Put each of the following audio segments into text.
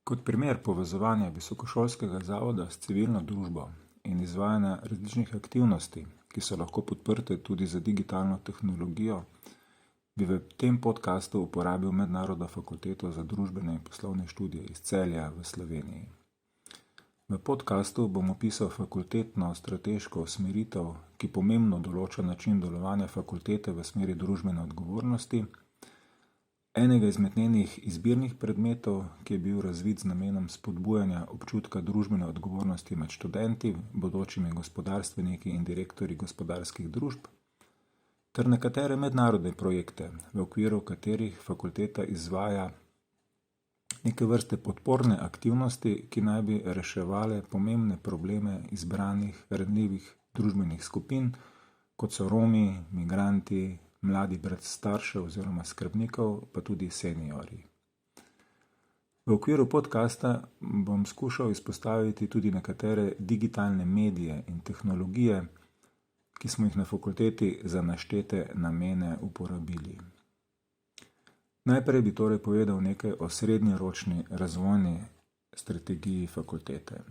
Kot primer povezovanja visokošolskega zavoda s civilno družbo in izvajanja različnih aktivnosti, ki so lahko podprte tudi za digitalno tehnologijo, bi v tem podkastu uporabil Mednarodno fakulteto za družbene in poslovne študije iz Celja v Sloveniji. V podkastu bom opisal fakultetno strateško usmeritev, ki pomembno določa način delovanja fakultete v smeri družbene odgovornosti, enega izmed njenih izbirnih predmetov, ki je bil razvit z namenom spodbujanja občutka družbene odgovornosti med študenti, bodočimi gospodarstveniki in direktorji gospodarskih družb, ter nekatere mednarodne projekte, v okviru katerih fakulteta izvaja neke vrste podporne aktivnosti, ki naj bi reševale pomembne probleme izbranih ranljivih družbenih skupin, kot so Romi, migranti, mladi brez staršev oziroma skrbnikov, pa tudi seniorji. V okviru podkasta bom skušal izpostaviti tudi nekatere digitalne medije in tehnologije, ki smo jih na fakulteti za naštete namene uporabili. Najprej bi torej povedal nekaj o srednjeročni razvojni strategiji fakultete.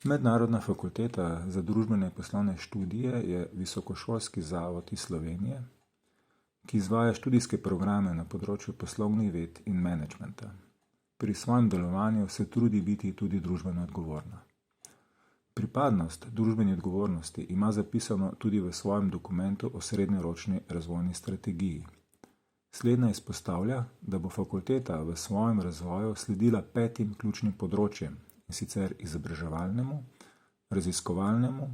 Mednarodna fakulteta za družbene in poslovne študije je visokošolski zavod iz Slovenije, ki izvaja študijske programe na področju poslovnih ved in menedžmenta. Pri svojem delovanju se trudi biti tudi družbeno odgovorna. Pripadnost družbeni odgovornosti ima zapisano tudi v svojem dokumentu o srednjeročni razvojni strategiji. Slednja izpostavlja, da bo fakulteta v svojem razvoju sledila 5 ključnim področjem, in sicer izobraževalnemu, raziskovalnemu,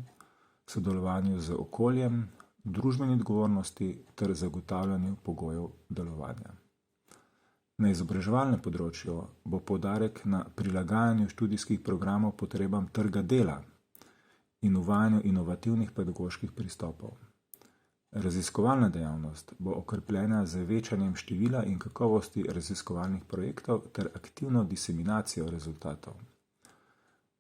sodelovanju z okoljem, družbeni odgovornosti ter zagotavljanju pogojev delovanja. Na izobraževalnem področju bo poudarek na prilagajanju študijskih programov potrebam trga dela in uvajanju inovativnih pedagoških pristopov. Raziskovalna dejavnost bo okrepljena z večanjem števila in kakovosti raziskovalnih projektov ter aktivno diseminacijo rezultatov.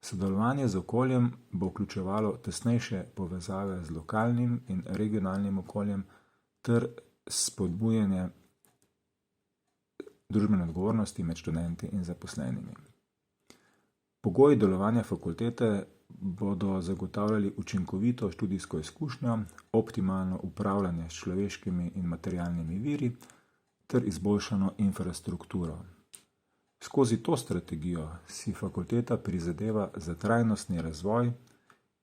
Sodelovanje z okoljem bo vključevalo tesnejše povezave z lokalnim in regionalnim okoljem ter spodbujanje družbene odgovornosti med študenti in zaposlenimi. Pogoji delovanja fakultete bodo zagotavljali učinkovito študijsko izkušnjo, optimalno upravljanje s človeškimi in materialnimi viri ter izboljšano infrastrukturo. Skozi to strategijo si fakulteta prizadeva za trajnostni razvoj,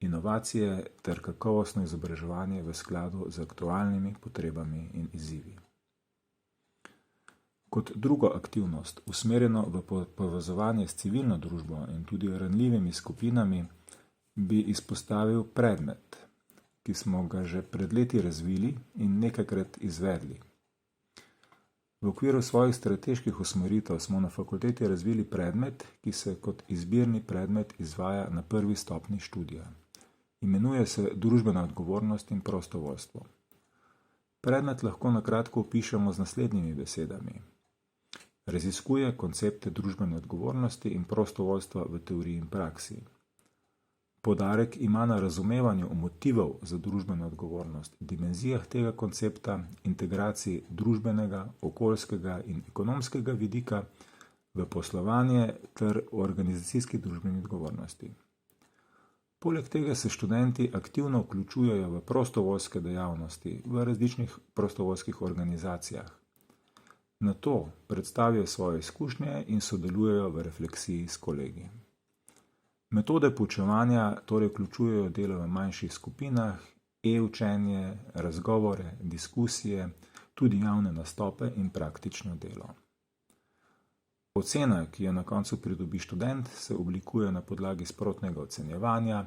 inovacije ter kakovostno izobraževanje v skladu z aktualnimi potrebami in izzivi. Kot drugo aktivnost, usmerjeno v povezovanje s civilno družbo in tudi ranljivimi skupinami, bi izpostavil predmet, ki smo ga že pred leti razvili in nekajkrat izvedli. V okviru svojih strateških usmeritev smo na fakulteti razvili predmet, ki se kot izbirni predmet izvaja na prvi stopnji študija. Imenuje se družbena odgovornost in prostovoljstvo. Predmet lahko na kratko opišemo z naslednjimi besedami. Raziskuje koncepte družbene odgovornosti in prostovoljstva v teoriji in praksi. Poudarek ima na razumevanju motivov za družbeno odgovornost, dimenzijah tega koncepta, integraciji družbenega, okoljskega in ekonomskega vidika v poslovanje ter organizacijski družbeni odgovornosti. Poleg tega se študenti aktivno vključujejo v prostovoljske dejavnosti v različnih prostovoljskih organizacijah. Na to predstavijo svoje izkušnje in sodelujejo v refleksiji s kolegi. Metode poučevanja torej vključujejo delo v manjših skupinah, e-učenje, razgovore, diskusije, tudi javne nastope in praktično delo. Ocena, ki jo na koncu pridobi študent, se oblikuje na podlagi sprotnega ocenjevanja,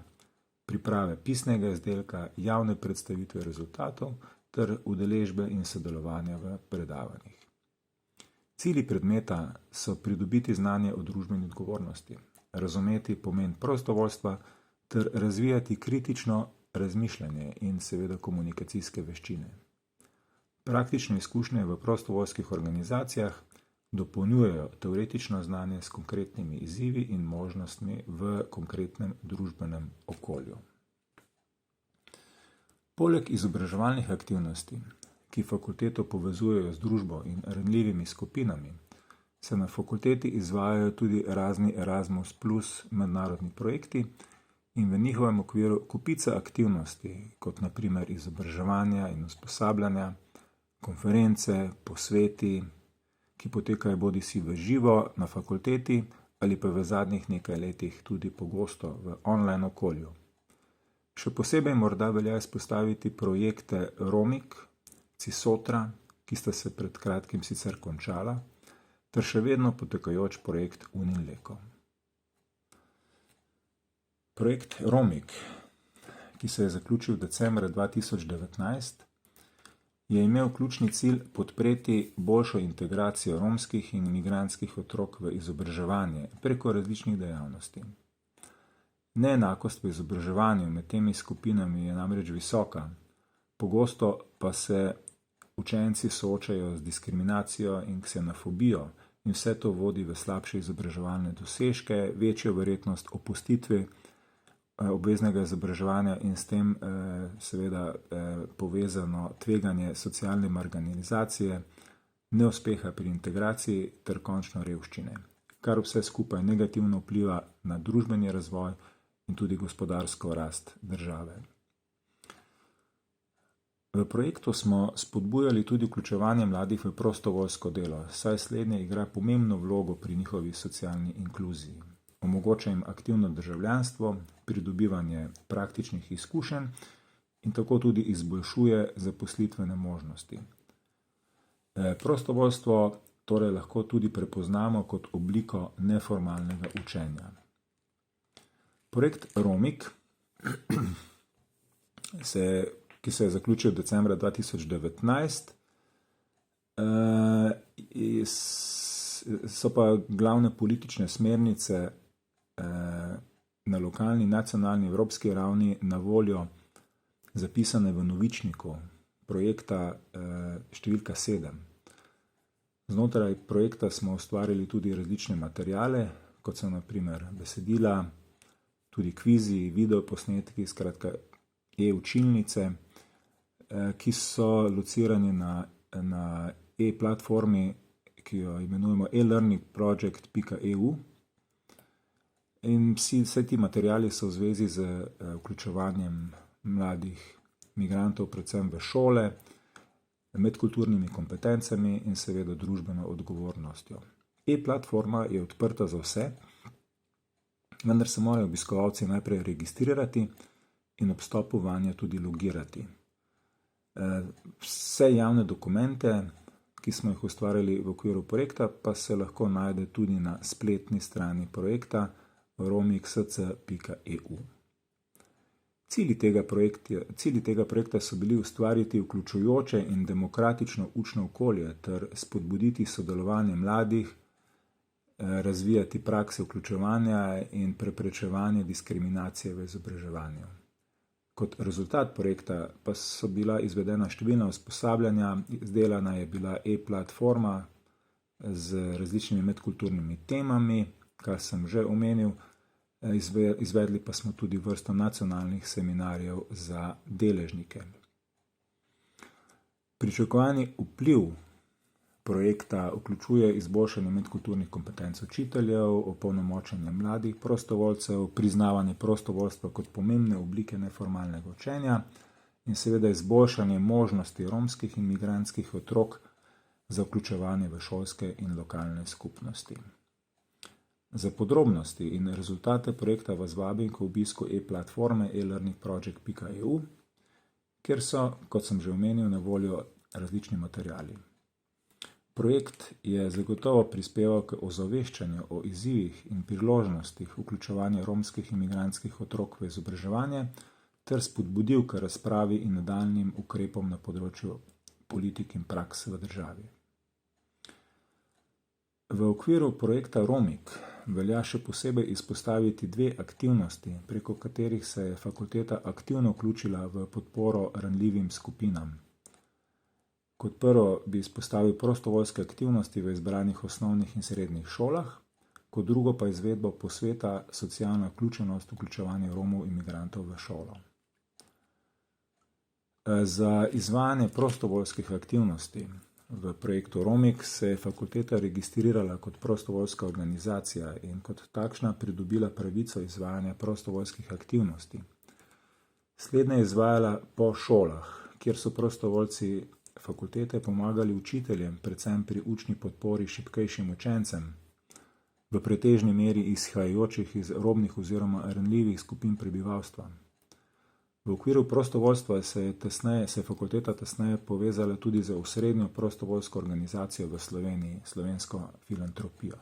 priprave pisnega izdelka, javne predstavitve rezultatov ter udeležbe in sodelovanja v predavanjih. Cilji predmeta so pridobiti znanje o družbeni odgovornosti, razumeti pomen prostovoljstva ter razvijati kritično razmišljanje in seveda komunikacijske veščine. Praktične izkušnje v prostovoljskih organizacijah dopolnjujejo teoretično znanje s konkretnimi izzivi in možnostmi v konkretnem družbenem okolju. Poleg izobraževalnih aktivnosti, ki fakulteto povezujejo z družbo in ranljivimi skupinami, se na fakulteti izvajajo tudi razni Erasmus plus mednarodni projekti in v njihovem okviru kupica aktivnosti, kot naprimer izobraževanja in usposabljanja, konference, posveti, ki potekajo bodisi v živo na fakulteti ali pa v zadnjih nekaj letih tudi pogosto v online okolju. Še posebej morda velja izpostaviti projekte Romik, Cisotra, ki sta se pred kratkim sicer končala, ter še vedno potekajoč projekt Unileko. Projekt Romik, ki se je zaključil decembra 2019, je imel ključni cilj podpreti boljšo integracijo romskih in migrantskih otrok v izobraževanje preko različnih dejavnosti. Neenakost v izobraževanju med temi skupinami je namreč visoka, pogosto pa se učenci soočajo z diskriminacijo in ksenofobijo in vse to vodi v slabše izobraževalne dosežke, večjo verjetnost opustitve obveznega izobraževanja in s tem seveda povezano tveganje socialne marginalizacije, neuspeha pri integraciji ter končno revščine, kar vse skupaj negativno vpliva na družbeni razvoj in tudi gospodarsko rast države. V projektu smo spodbujali tudi vključevanje mladih v prostovoljsko delo, saj slednje igra pomembno vlogo pri njihovi socialni inkluziji. Omogoča jim aktivno državljanstvo, pridobivanje praktičnih izkušenj in tako tudi izboljšuje zaposlitvene možnosti. Prostovoljstvo torej lahko tudi prepoznamo kot obliko neformalnega učenja. Projekt Romik, ki se je zaključil decembra 2019, so pa glavne politične smernice na lokalni, nacionalni, evropski ravni na voljo zapisane v novičniku projekta številka 7. Znotraj projekta smo ustvarili tudi različne materijale, kot so na primer besedila, tudi kvizi, videoposnetki, skratka e-učilnice, ki so locirani na e-platformi, ki jo imenujemo e-learningproject.eu. In vse ti materijali so v zvezi z vključevanjem mladih migrantov predvsem v šole, medkulturnimi kompetencami in seveda družbeno odgovornostjo. E-platforma je odprta za vse, vendar se morajo obiskovalci najprej registrirati in ob vstopu vanjo tudi logirati. Vse javne dokumente, ki smo jih ustvarili v okviru projekta, pa se lahko najde tudi na spletni strani projekta romiksc.eu. Cilji tega projekta so bili ustvariti vključujoče in demokratično učno okolje ter spodbuditi sodelovanje mladih, razvijati prakse vključevanja in preprečevanje diskriminacije v izobraževanju. Kot rezultat projekta pa so bila izvedena številna usposabljanja, izdelana je bila e-platforma z različnimi medkulturnimi temami, kar sem že omenil, izvedli pa smo tudi vrsto nacionalnih seminarjev za deležnike. Pričakovani vpliv projekta vključuje izboljšanje medkulturnih kompetenc učiteljev, opolnomočenje mladih prostovoljcev, priznavanje prostovoljstva kot pomembne oblike neformalnega učenja in seveda izboljšanje možnosti romskih in migrantskih otrok za vključevanje v šolske in lokalne skupnosti. Za podrobnosti in rezultate projekta vas vabim k obisku e-platforme e-learningproject.eu, kjer so, kot sem že omenil, na voljo različni materijali. Projekt je zagotovo prispeval k ozaveščanju o izzivih in priložnostih vključevanja romskih in migrantskih otrok v izobraževanje ter spodbudil k razpravi in nadaljnjim ukrepom na področju politik in praks v državi. V okviru projekta Romik velja še posebej izpostaviti dve aktivnosti, preko katerih se je fakulteta aktivno vključila v podporo ranljivim skupinam. Kot prvo bi izpostavil prostovoljske aktivnosti v izbranih osnovnih in srednjih šolah, kot drugo pa izvedbo posveta socialna vključenost, vključevanje Romov in migrantov v šolo. Za izvajanje prostovoljskih aktivnosti V projektu Romik se je fakulteta registrirala kot prostovoljska organizacija in kot takšna pridobila pravico izvajanja prostovoljskih aktivnosti. Slednje je izvajala po šolah, kjer so prostovoljci fakultete pomagali učiteljem, predvsem pri učni podpori šibkejšim učencem, v pretežni meri izhajajočih iz robnih oziroma ranljivih skupin prebivalstva. V okviru prostovoljstva se je fakulteta tesneje povezala tudi z osrednjo prostovoljsko organizacijo v Sloveniji, Slovensko filantropijo.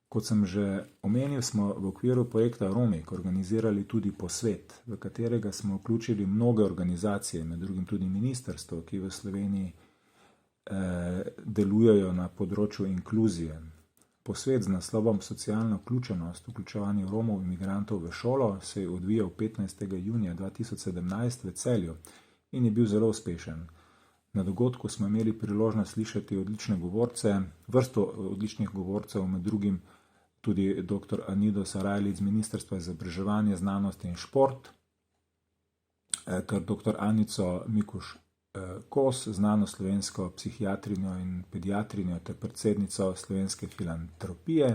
Kot sem že omenil, smo v okviru projekta Romik organizirali tudi posvet, v katerega smo vključili mnoge organizacije, med drugim tudi ministrstvo, ki v Sloveniji delujejo na področju inkluzije. Posvet z naslovom Socialna vključenost, vključevanje Romov in migrantov v šolo se je odvijal 15. junija 2017 v Celju in je bil zelo uspešen. Na dogodku smo imeli priložnost slišati odlične govorce, vrsto odličnih govorcev, med drugim tudi dr. Anido Sarajlic z Ministrstva za izobraževanje, znanost in šport, ter dr. Anico Mikuš Kos, znano slovensko psihiatrinjo in pediatrinjo ter predsednico Slovenske filantropije,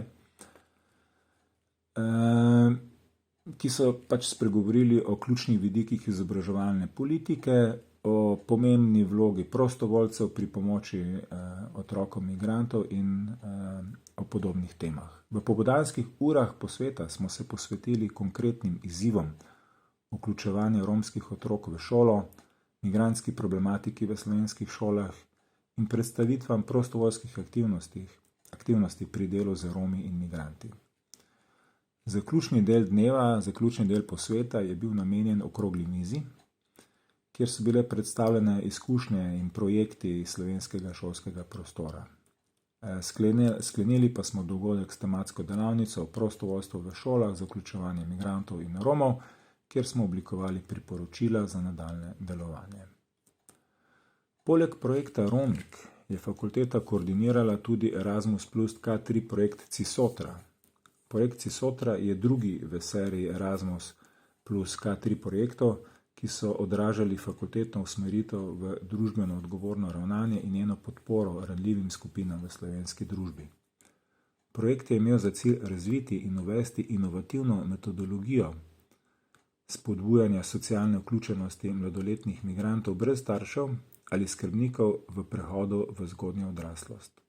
ki so spregovorili o ključnih vidikih izobraževalne politike, o pomembni vlogi prostovoljcev pri pomoči otrokom migrantov in o podobnih temah. V popoldanskih urah posveta smo se posvetili konkretnim izzivom vključevanja romskih otrok v šolo, migrantski problematiki v slovenskih šolah in predstavitvam prostovoljskih aktivnosti pri delu z Romi in migranti. Zaključni del dneva, zaključni del posveta je bil namenjen okrogli mizi, kjer so bile predstavljene izkušnje in projekti slovenskega šolskega prostora. Sklenili pa smo dogodek s tematsko delavnico o prostovoljstvu v šolah za vključevanje migrantov in Romov, kjer smo oblikovali priporočila za nadaljnje delovanje. Poleg projekta Romik je fakulteta koordinirala tudi Erasmus plus K3 projekt Cisotra. Projekt Cisotra je drugi v seriji Erasmus plus K3 projektov, ki so odražali fakultetno usmeritev v družbeno odgovorno ravnanje in njeno podporo ranljivim skupinam v slovenski družbi. Projekt je imel za cilj razviti in uvesti inovativno metodologijo spodbujanja socialne vključenosti mladoletnih migrantov brez staršev ali skrbnikov v prehodu v zgodnjo odraslost.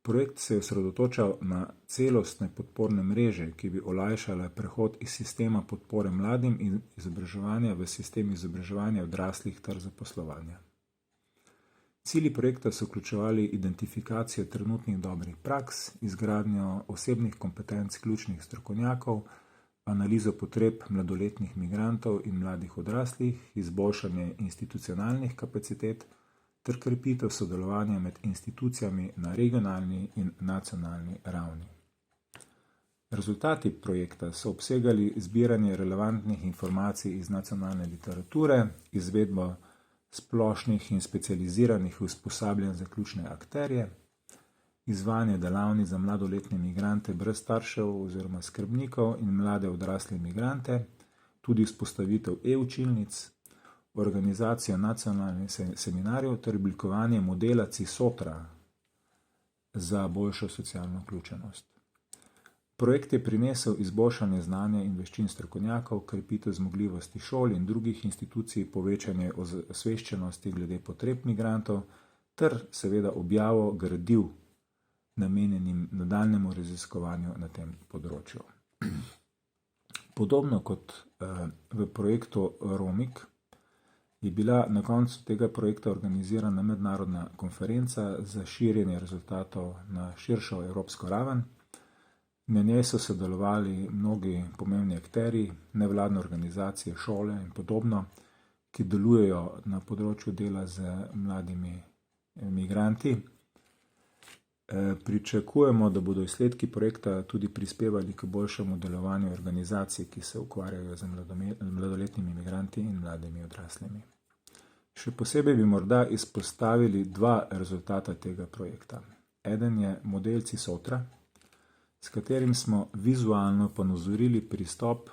Projekt se je osredotočal na celostne podporne mreže, ki bi olajšale prehod iz sistema podpore mladim in izobraževanja v sistem izobraževanja odraslih ter zaposlovanja. Cilji projekta so vključevali identifikacijo trenutnih dobrih praks, izgradnjo osebnih kompetenc ključnih strokovnjakov, analizo potreb mladoletnih migrantov in mladih odraslih, izboljšanje institucionalnih kapacitet ter krepitev sodelovanja med institucijami na regionalni in nacionalni ravni. Rezultati projekta so obsegali zbiranje relevantnih informacij iz nacionalne literature, izvedbo splošnih in specializiranih usposabljanj za ključne akterje, izvajanje delavnic za mladoletne migrante brez staršev oziroma skrbnikov in mlade odrasle migrante, tudi vzpostavitev e-učilnic, organizacijo nacionalnih seminarjev ter oblikovanje modela Cisotra za boljšo socialno vključenost. Projekt je prinesel izboljšanje znanja in veščin strokovnjakov, krepitev zmogljivosti šol in drugih institucij, povečanje osveščenosti glede potreb migrantov ter seveda objavo gradiv namenjenim nadaljnjemu raziskovanju na tem področju. Podobno kot v projektu Romik je bila na koncu tega projekta organizirana mednarodna konferenca za širjenje rezultatov na širšo evropsko raven. Na njej so sodelovali mnogi pomembni akterji, nevladne organizacije, šole in podobno, ki delujejo na področju dela z mladimi migranti. Pričakujemo, da bodo izsledki projekta tudi prispevali k boljšemu delovanju organizacij, ki se ukvarjajo z mladoletnimi migranti in mladimi odraslimi. Še posebej bi morda izpostavili dva rezultata tega projekta. Eden je model Cisotra, s katerim smo vizualno ponazorili pristop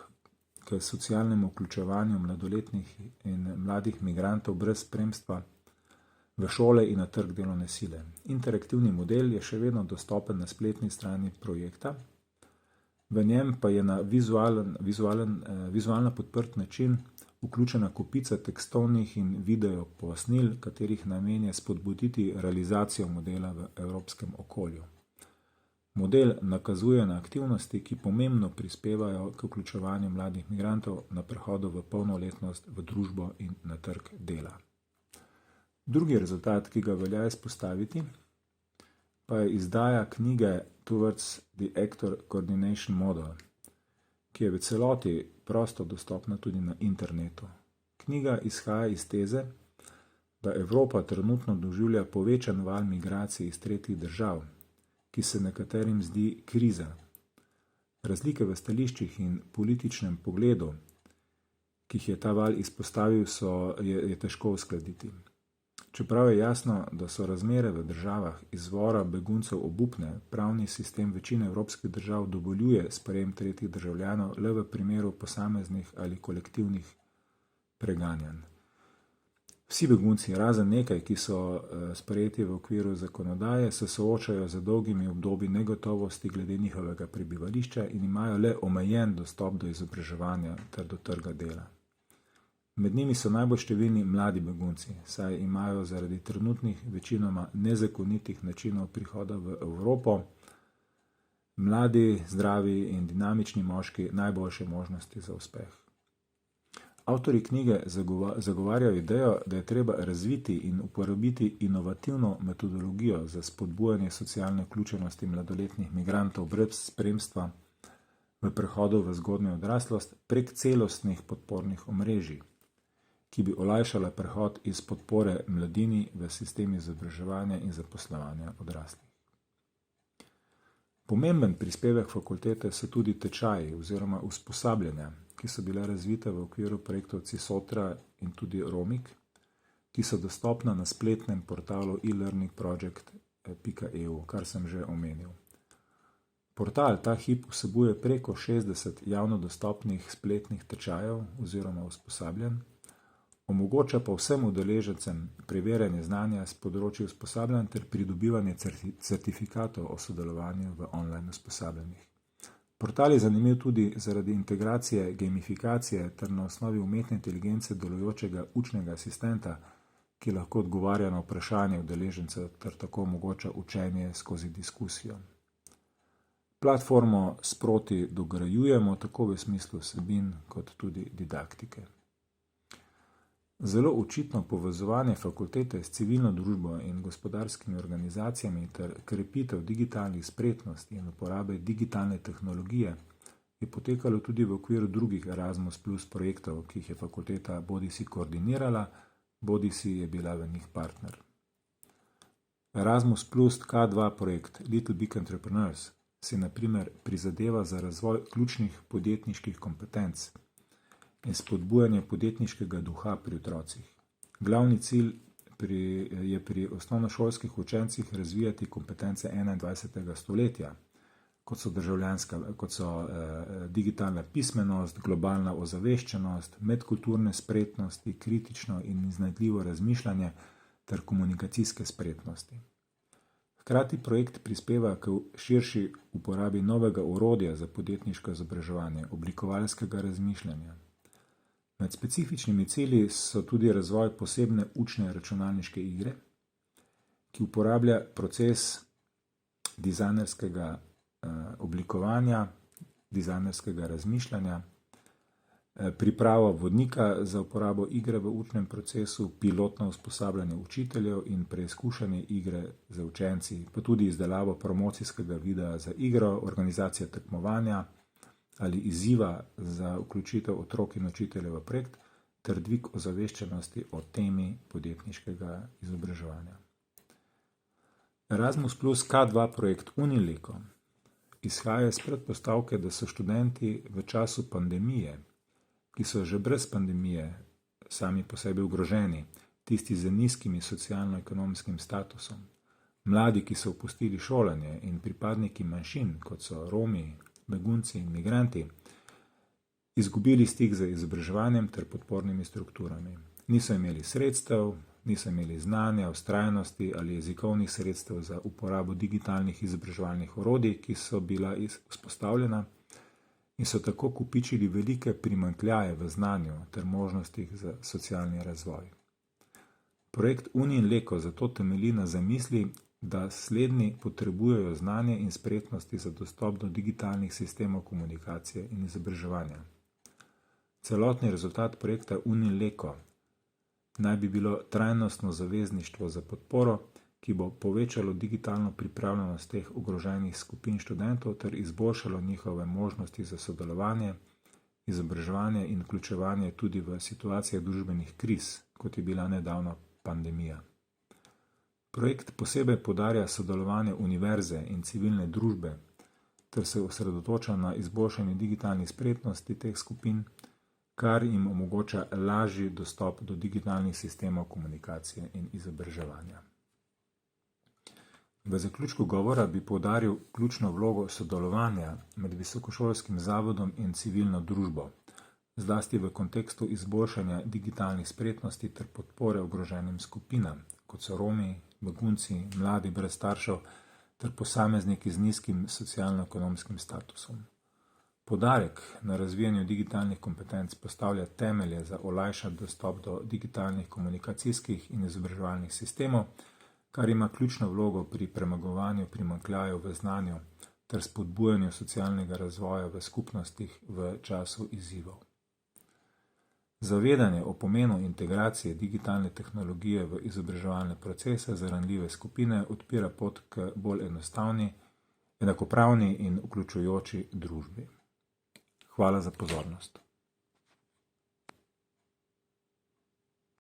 k socialnemu vključevanju mladoletnih in mladih migrantov brez spremstva v šole in na trg delovne sile. Interaktivni model je še vedno dostopen na spletni strani projekta. V njem pa je na vizualno podprt način vključena kopica tekstovnih in video pojasnil, katerih namen je spodbuditi realizacijo modela v evropskem okolju. Model nakazuje na aktivnosti, ki pomembno prispevajo k vključevanju mladih migrantov na prehodu v polnoletnost v družbo in na trg dela. Drugi rezultat, ki ga velja izpostaviti, pa je izdaja knjige Towards the Actor Coordination Model, ki je v celoti prosto dostopna tudi na internetu. Knjiga izhaja iz teze, da Evropa trenutno doživlja povečan val migracij iz tretjih držav, ki se nekaterim zdi kriza. Razlike v stališčih in političnem pogledu, ki jih je ta val izpostavil, je težko uskladiti. Čeprav je jasno, da so razmere v državah izvora beguncev obupne, pravni sistem večine evropskih držav dovoljuje sprejem tretjih državljanov le v primeru posameznih ali kolektivnih preganjanj. Vsi begunci, razen nekaj, ki so sprejeti v okviru zakonodaje, se soočajo z dolgimi obdobji negotovosti glede njihovega prebivališča in imajo le omejen dostop do izobraževanja ter do trga dela. Med njimi so najbolj številni mladi begunci, saj imajo zaradi trenutnih večinoma nezakonitih načinov prihoda v Evropo mladi, zdravi in dinamični moški najboljše možnosti za uspeh. Avtorji knjige zagovarjajo idejo, da je treba razviti in uporabiti inovativno metodologijo za spodbujanje socialne vključenosti mladoletnih migrantov brez spremstva v prehodu v zgodnjo odraslost prek celostnih podpornih omrežij, ki bi olajšala prehod iz podpore mladini v sistem izobraževanja in zaposlovanja odraslih. Pomemben prispevek fakultete so tudi tečaji oziroma usposabljanja, ki so bile razvite v okviru projektov CISOTRA in tudi ROMIK, ki so dostopna na spletnem portalu e-learningproject.eu, kar sem že omenil. Portal ta hip vsebuje preko 60 javno dostopnih spletnih tečajev oziroma usposabljanj, omogoča pa vsem udeležencem preverjanje znanja z področja usposabljanj ter pridobivanje certifikatov o sodelovanju v online usposabljanjih. Portal je zanimiv tudi zaradi integracije gamifikacije ter na osnovi umetne inteligence delujočega učnega asistenta, ki lahko odgovarja na vprašanje udeležencev ter tako omogoča učenje skozi diskusijo. Platformo sproti dograjujemo tako v smislu vsebin kot tudi didaktike. Zelo očitno povezovanje fakultete s civilno družbo in gospodarskimi organizacijami ter krepitev digitalnih spretnosti in uporabe digitalne tehnologije je potekalo tudi v okviru drugih Erasmus Plus projektov, ki jih je fakulteta bodisi koordinirala, bodisi je bila v njih partner. Erasmus Plus K2 projekt Little Big Entrepreneurs si na primer prizadeva za razvoj ključnih podjetniških kompetenc in spodbujanje podjetniškega duha pri otrocih. Glavni cilj je pri osnovnošolskih učencih razvijati kompetence 21. stoletja, kot so digitalna pismenost, globalna ozaveščenost, medkulturne spretnosti, kritično in iznajdljivo razmišljanje ter komunikacijske spretnosti. Hkrati projekt prispeva k širši uporabi novega orodja za podjetniško izobraževanje, oblikovalskega razmišljanja. Med specifičnimi cilji so tudi razvoj posebne učne računalniške igre, ki uporablja proces dizajnerskega oblikovanja, dizajnerskega razmišljanja, pripravo vodnika za uporabo igre v učnem procesu, pilotno usposabljanje učiteljev in preizkušanje igre za učenci, pa tudi izdelavo promocijskega videa za igro, organizacija tekmovanja ali izziva za vključitev otrok in učiteljev v projekt ter dvig ozaveščenosti o temi podjetniškega izobraževanja. Erasmus Plus K2 projekt Uniliko izhaja iz predpostavke, da so študenti v času pandemije, ki so že brez pandemije sami po sebi ogroženi, tisti z nizkimi socialno-ekonomskim statusom, mladi, ki so opustili šolanje in pripadniki manjšin, kot so Romi, begunci in migranti, izgubili stik z izobraževanjem ter podpornimi strukturami. Niso imeli sredstev, niso imeli znanja, vztrajnosti ali jezikovnih sredstev za uporabo digitalnih izobraževalnih orodij, ki so bila vzpostavljena, in so tako kopičili velike primanjkljaje v znanju ter možnostih za socialni razvoj. Projekt Uni in Leko zato temelji na zamisli, da slednji potrebujejo znanje in spretnosti za dostop do digitalnih sistemov komunikacije in izobraževanja. Celotni rezultat projekta Uni in Leko naj bi bilo trajnostno zavezništvo za podporo, ki bo povečalo digitalno pripravljenost teh ogroženih skupin študentov ter izboljšalo njihove možnosti za sodelovanje, izobraževanje in vključevanje tudi v situacije družbenih kriz, kot je bila nedavno pandemija. Projekt posebej poudarja sodelovanje univerze in civilne družbe ter se osredotoča na izboljšanje digitalnih spretnosti teh skupin, kar jim omogoča lažji dostop do digitalnih sistemov komunikacije in izobraževanja. V zaključku govora bi poudaril ključno vlogo sodelovanja med visokošolskim zavodom in civilno družbo, zlasti v kontekstu izboljšanja digitalnih spretnosti ter podpore ogroženim skupinam, kot so Romi, begunci, mladi brez staršev ter posamezniki z nizkim socialno-ekonomskim statusom. Poudarek na razvijanju digitalnih kompetenc postavlja temelje za olajšan dostop do digitalnih komunikacijskih in izobraževalnih sistemov, kar ima ključno vlogo pri premagovanju primanjkljajev v znanju ter spodbujanju socialnega razvoja v skupnostih v času izzivov. Zavedanje o pomenu integracije digitalne tehnologije v izobraževalne procese za ranljive skupine odpira pot k bolj enostavni, enakopravni in vključujoči družbi. Hvala za pozornost.